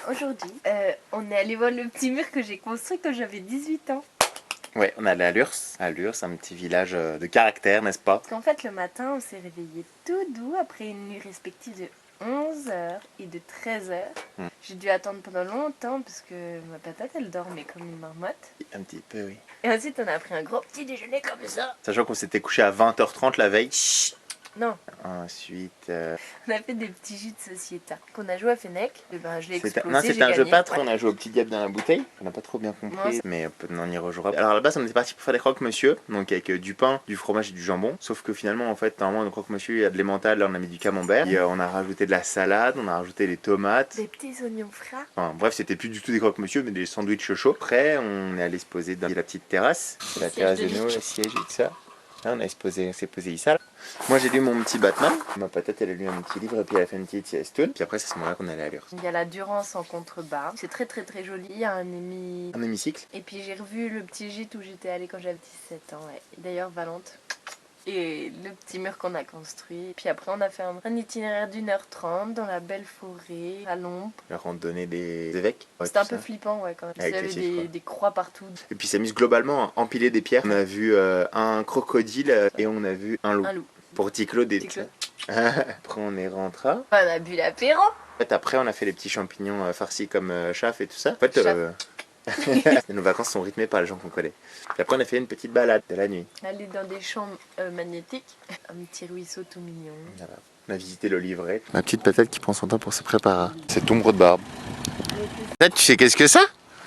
Aujourd'hui, on est allé voir le petit mur que j'ai construit quand j'avais 18 ans. Ouais, on est allé à Lurs, un petit village de caractère, n'est-ce pas? Parce qu'en fait, le matin, on s'est réveillé tout doux après une nuit respective de 11h et de 13h. J'ai dû attendre pendant longtemps parce que ma patate, elle dormait comme une marmotte. Un petit peu, oui. Et ensuite, on a pris un gros petit déjeuner comme ça. Sachant qu'on s'était couché à 20h30 la veille. Chut. Non. Ensuite... On a fait des petits jeux de société qu'on a joué à Fennec. Et ben, je l'ai explosé, Non, c'était un j'ai jeu gagné. pas trop, on a joué au petit diable dans la bouteille. On n'a pas trop bien compris, Non, mais on y rejouera. Alors à la base, on était parti pour faire des croque-monsieur, donc avec du pain, du fromage et du jambon. Sauf que finalement, en fait, normalement, le croque-monsieur, il y a de l'emmental, là on a mis du camembert. Et on a rajouté de la salade, on a rajouté des tomates. Des petits oignons frais. Enfin, bref, c'était plus du tout des croque-monsieur, mais des sandwichs chauds. Après, on est allé se poser dans la petite terrasse. La terrasse de nous, le siège et tout ça. Là, on s'est posé ici. Moi, j'ai lu mon petit Batman. Ma patate, elle a lu un petit livre et puis elle a fait une petite sieste. Puis après, c'est à ce moment-là qu'on allait à Lurs. Il y a la Durance en contrebas. C'est très joli. Il y a un hémicycle. Et puis j'ai revu le petit gîte où j'étais allée quand j'avais 17 ans. Ouais. D'ailleurs, Valente. Et le petit mur qu'on a construit. Puis après, on a fait un itinéraire d'1h30 dans la belle forêt, à l'ombre. La randonnée des évêques. Ouais, c'était un peu flippant, ouais, quand même. Il y avait des croix partout. Et puis, ça mise globalement à empiler des pierres. On a vu un crocodile et on a vu un loup. Pour petit Claude et tout ça. Après, on est rentré. On a bu l'apéro. En fait, après, on a fait les petits champignons farcis comme chaff et tout ça. En fait, nos vacances sont rythmées par les gens qu'on connaît. Et après, on a fait une petite balade de la nuit. Aller dans des champs magnétiques. Un petit ruisseau tout mignon. Voilà. On a visité le livret. Ma petite patate qui prend son temps pour se préparer. C'est ombre de barbe. Patate, tu sais qu'est-ce que ça?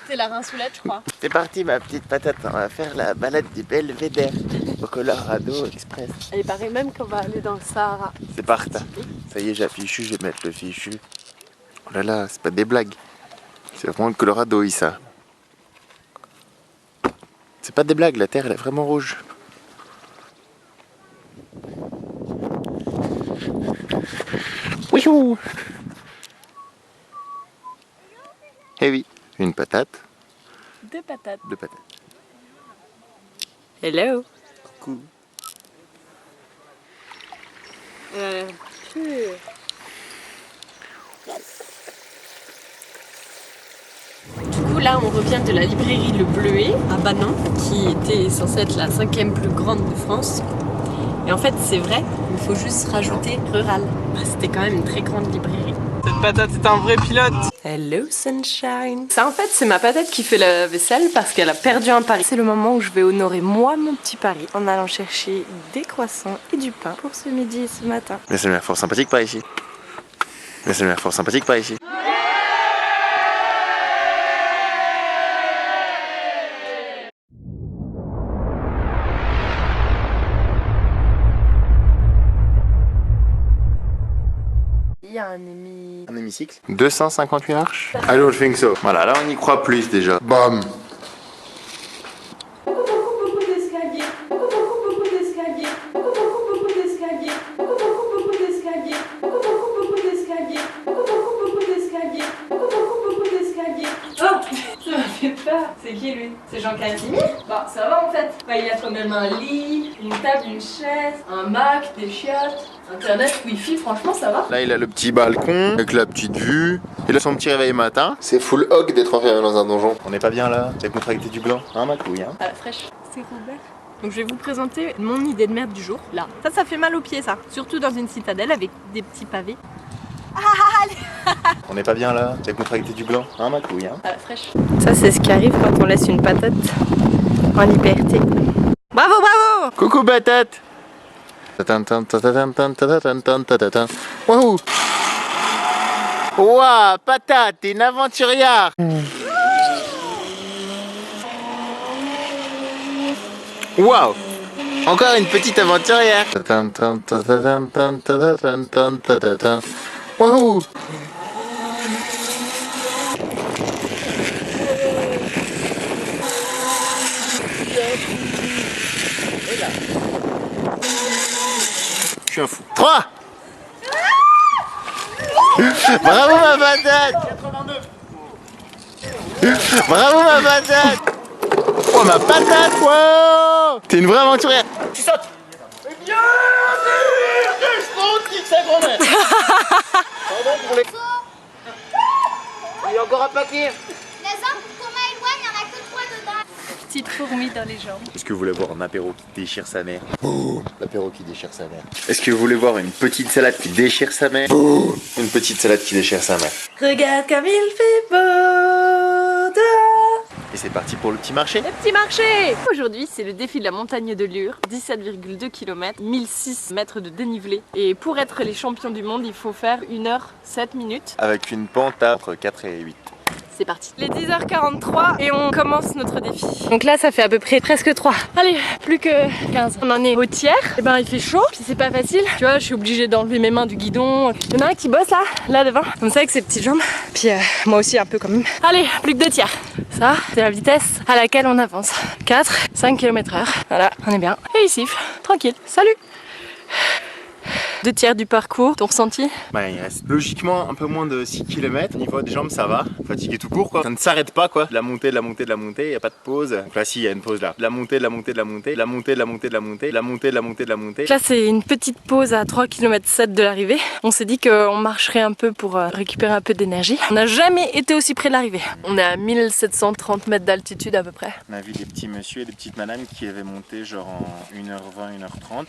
C'est la rinçoulette, je crois. C'est parti, ma petite patate. On va faire la balade du Belvédère au Colorado Express. Et il paraît même qu'on va aller dans le Sahara. C'est parti. Ça y est, j'ai affiché, je vais mettre le fichu. Oh là là, c'est pas des blagues. C'est vraiment le Colorado, ça. C'est pas des blagues, la terre elle est vraiment rouge. Wouhou! Eh oui, une patate. Deux patates. Deux patates. Hello. Coucou. Du coup là on revient de la librairie Le Bleuet à Banon qui était censée être la 5e plus grande de France. Et en fait c'est vrai, il faut juste rajouter rural. C'était quand même une très grande librairie. Cette patate est un vrai pilote. Hello sunshine. Ça en fait c'est ma patate qui fait la vaisselle parce qu'elle a perdu un pari. C'est le moment où je vais honorer moi mon petit pari en allant chercher des croissants et du pain pour ce midi et ce matin. Mais c'est une mère fort sympathique par ici. Il y a un hémicycle. 258 marches. I don't think so. Voilà, là on y croit plus déjà. Bam. Beaucoup d'escaliers. Oh, ça m'a fait peur. C'est qui lui? C'est Jean Casimir? Bah ça va en fait. Bah, il y a quand même un lit, une table, une chaise, un Mac, des chiottes, internet, wifi, franchement ça va. Là il a le petit balcon avec la petite vue. Et là son petit réveil matin. C'est full hog d'être enfermé dans un donjon. On n'est pas bien là. C'est contracté du gland. Hein ma couille hein. À la fraîche. C'est Robert. Donc je vais vous présenter mon idée de merde du jour. Là. Ça fait mal aux pieds ça. Surtout dans une citadelle avec des petits pavés. On n'est pas bien là. C'est contracté du gland. Hein ma couille hein. À la fraîche. Ça c'est ce qui arrive quand on laisse une patate en liberté. Bravo, bravo! Coucou patate. Wouhou! Ouah, patate, t'es une aventurière! Waouh! Encore une petite aventurière! Wouhou! Je suis un fou. 3! Bravo ma patate! 89! Bravo ma patate! Oh ma patate! Wow! T'es une vraie aventurière! Tu sautes! Bien sûr! Je monte, kick sa grand-mère! Pardon pour les... y a encore un paquet. Les hommes, pour qu'on m'éloigne, il n'y en a que 3 dedans. Petite fourmi dans les jambes. Est-ce que vous voulez voir un apéro qui déchire sa mère? L'apéro qui déchire sa mère. Est-ce que vous voulez voir une petite salade qui déchire sa mère? Une petite salade qui déchire sa mère. Regarde comme il fait beau dehors. Et c'est parti pour le petit marché. Le petit marché. Aujourd'hui, c'est le défi de la montagne de Lure. 17,2 km, 1006 mètres de dénivelé. Et pour être les champions du monde, il faut faire 1h07 Avec une pente à entre 4 et 8. C'est parti. Il est 10h43 et on commence notre défi. Donc là, ça fait à peu près presque 3. Allez, plus que 15. On en est au tiers. Et ben, il fait chaud, puis c'est pas facile. Tu vois, je suis obligée d'enlever mes mains du guidon. Il y en a un qui bosse là devant, comme ça avec ses petites jambes. Puis moi aussi un peu quand même. Allez, plus que 2 tiers. Ça, c'est la vitesse à laquelle on avance. 4, 5 km/h. Voilà, on est bien. Et il siffle, tranquille. Salut. 2 tiers du parcours, ton ressenti? Bah, il reste logiquement un peu moins de 6 km. Au niveau des jambes, ça va. Fatigué tout court, quoi. Ça ne s'arrête pas, quoi. La montée, de la montée, de la montée. Il n'y a pas de pause. Donc là, si, il y a une pause là. La montée, de la montée, de la montée. La montée, de la montée, de la montée. La montée, de la montée, de la montée. Là, c'est une petite pause à 3 km 7 de l'arrivée. On s'est dit qu'on marcherait un peu pour récupérer un peu d'énergie. On n'a jamais été aussi près de l'arrivée. On est à 1730 mètres d'altitude à peu près. On a vu des petits messieurs et des petites madames qui avaient monté genre en 1h20, 1h30.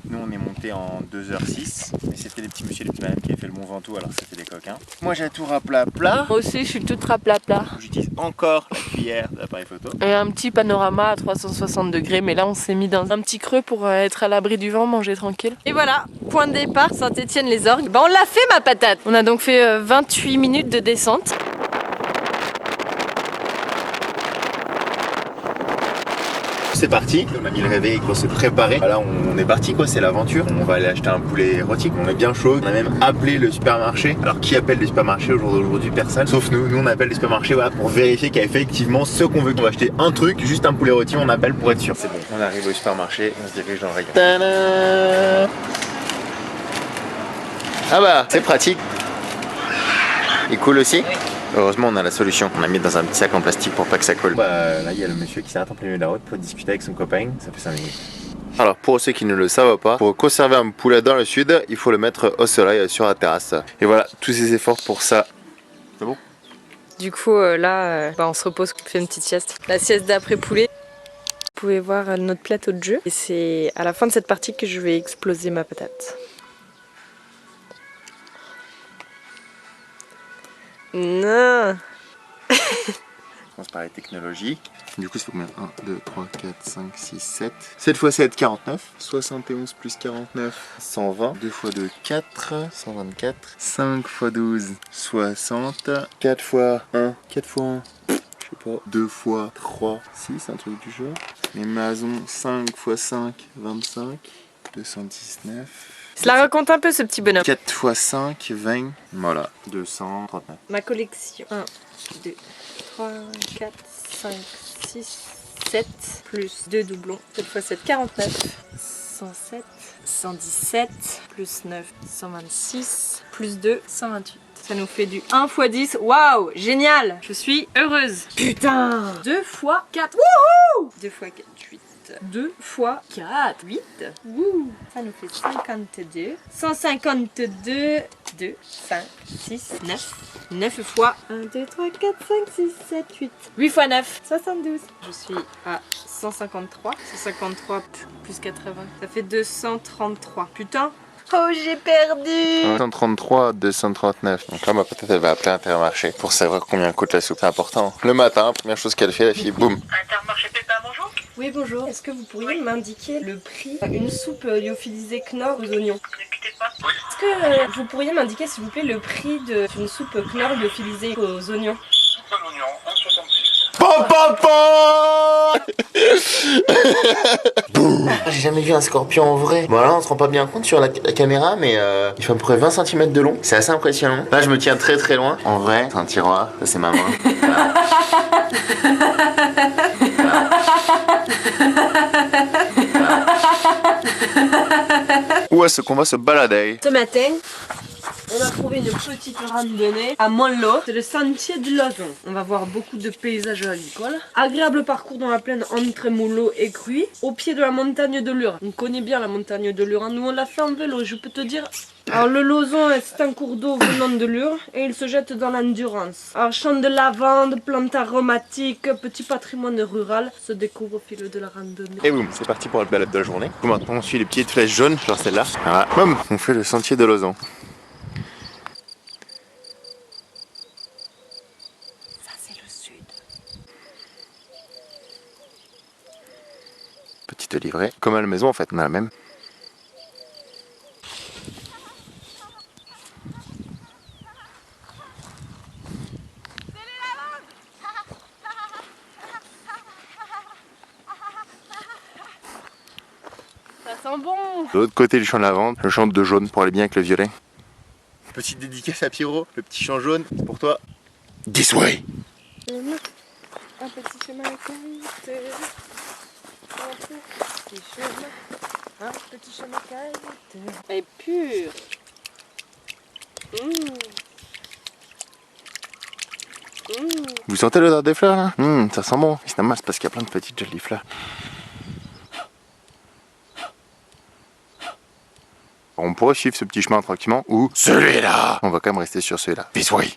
Nous on est monté en 2h06, mais c'était les petits messieurs et les petites madames qui avaient fait le Mont Ventoux, alors c'était des coquins. Moi j'ai tout raplat plat. Moi aussi je suis toute raplapla. J'utilise encore la cuillère de l'appareil photo. Et un petit panorama à 360 degrés, mais là on s'est mis dans un petit creux pour être à l'abri du vent, manger tranquille. Et voilà, point de départ, Saint-Étienne-les-Orgues. Bah on l'a fait ma patate. On a donc fait 28 minutes de descente. C'est parti, on a mis le réveil pour se préparer. Là on est parti quoi, c'est l'aventure. On va aller acheter un poulet érotique, on est bien chaud. On a même appelé le supermarché. Alors qui appelle le supermarché au jour d'aujourd'hui? Personne. Sauf nous, on appelle le supermarché voilà, pour vérifier qu'il y a effectivement ce qu'on veut. On va acheter un truc, juste un poulet rôti, on appelle pour être sûr. C'est bon, on arrive au supermarché, on se dirige dans le rayon. Tadam! Ah bah, c'est pratique. Il coule aussi? Oui. Heureusement on a la solution, on a mis dans un petit sac en plastique pour pas que ça colle. Bah là il y a le monsieur qui s'arrête en plein milieu de la route pour discuter avec son copain, ça fait 5 minutes. Alors pour ceux qui ne le savent pas, pour conserver un poulet dans le sud, il faut le mettre au soleil sur la terrasse. Et voilà, tous ces efforts pour ça. C'est bon? Du coup là, on se repose, on fait une petite sieste. La sieste d'après poulet. Vous pouvez voir notre plateau de jeu. Et c'est à la fin de cette partie que je vais exploser ma patate. Non. On se parlait technologie. Du coup, c'est combien? 1, 2, 3, 4, 5, 6, 7. 7 x 7, 49. 71 plus 49, 120. 2 x 2, 4. 124. 5 x 12, 60. 4 x 1, 4 x 1. Je sais pas. 2 x 3, 6, un truc du genre. Les masons, 5 x 5, 25. 219. Cela raconte un peu ce petit bonhomme. 4 x 5, 20. Voilà, 239. Ma collection. 1, 2, 3, 4, 5, 6, 7. Plus 2 doublons. 7 x 7, 49. 107. 117. Plus 9, 126. Plus 2, 128. Ça nous fait du 1 x 10. Waouh, génial. Je suis heureuse. Putain. 2 x 4. Wouhou. 2 x 4, 8. 2 x 4, 8. Wouh. Ça nous fait 52. 152. 2, 5, 6, 9. 9 fois 1, 2, 3, 4, 5, 6, 7, 8. 8 x 9, 72. Je suis à 153. 153 plus 80. Ça fait 233. Putain. Oh, j'ai perdu. 133, 239. Donc là, ma patate, elle va appeler Intermarché pour savoir combien coûte la soupe. C'est important. Le matin, première chose qu'elle fait, la fille, boum. Intermarché Pépin, bonjour. Oui, bonjour. Est-ce que vous pourriez m'indiquer le prix d'une soupe lyophilisée Knorr aux oignons? Ne quittez pas. Oui. Est-ce que vous pourriez m'indiquer, s'il vous plaît, le prix d'une soupe Knorr lyophilisée aux oignons? Soupe à l'oignon, 1,66. J'ai jamais vu un scorpion en vrai. Bon là on se rend pas bien compte sur la caméra mais il fait à peu près 20 cm de long. C'est assez impressionnant. Là je me tiens très très loin. En vrai c'est un tiroir, ça c'est ma main. Où est-ce qu'on va se balader? Ce matin, On a trouvé une petite randonnée à Montlot, c'est le sentier du Lozon. On va voir beaucoup de paysages agricoles. Agréable parcours dans la plaine entre Moulot et Cruy, au pied de la montagne de Lure. On connaît bien la montagne de Lure, nous on l'a fait en vélo, je peux te dire. Alors le Lozon, c'est un cours d'eau venant de Lure et il se jette dans l'endurance. Alors champ de lavande, plantes aromatiques, petit patrimoine rural se découvre au fil de la randonnée. Et boum, c'est parti pour la balade de la journée. Maintenant on suit les petites flèches jaunes, genre celle-là. Voilà. Boum, on fait le sentier de Lozon. Ça c'est le sud. Petite livrée, comme à la maison en fait, on a la même. Ça sent bon. De l'autre côté du champ de lavande, le champ de jaune pour aller bien avec le violet. Petite dédicace à Pierrot, le petit champ jaune, c'est pour toi. This way. Un petit chemin caillouteux. Un petit chemin caillouteux. Elle est pure. Vous sentez l'odeur des fleurs là? Ça sent bon. C'est normal, c'est parce qu'il y a plein de petites jolies fleurs. On pourrait suivre ce petit chemin tranquillement ou celui-là. On va quand même rester sur celui-là. This way.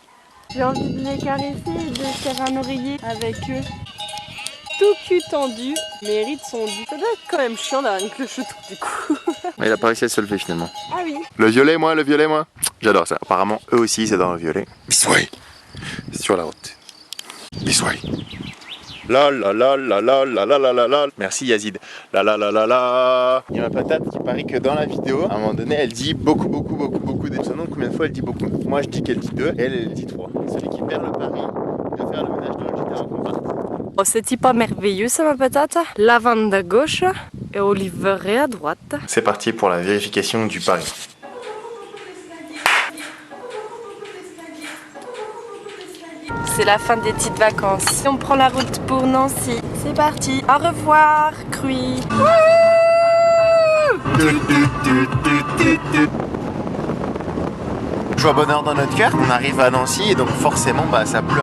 J'ai envie de les caresser, de faire un oreiller avec eux. Tout cul tendu, mérite son dû. Ça doit être quand même chiant d'avoir une cloche autour du cou. Il a pas réussi à se lever finalement. Ah oui. Le violet moi. J'adore ça. Apparemment eux aussi ils adorent le violet. This way. Sur la route. This way. La la la la la la la la la la. Merci Yazid. La la la la la. Il y a ma patate qui paraît que dans la vidéo, à un moment donné, elle dit beaucoup de son nom. Combien de fois elle dit beaucoup? Moi je dis qu'elle dit 2 et elle dit 3. Celui qui perd le pari doit faire le ménage dans le gitarre en combat. Oh, c'est pas merveilleux ça ma patate. Lavande à gauche et oliveraie à droite. C'est parti pour la vérification du pari. C'est la fin des petites vacances. On prend la route pour Nancy. C'est parti. Au revoir, Cruy. Joie bonheur dans notre cœur. On arrive à Nancy et donc forcément ça pleut.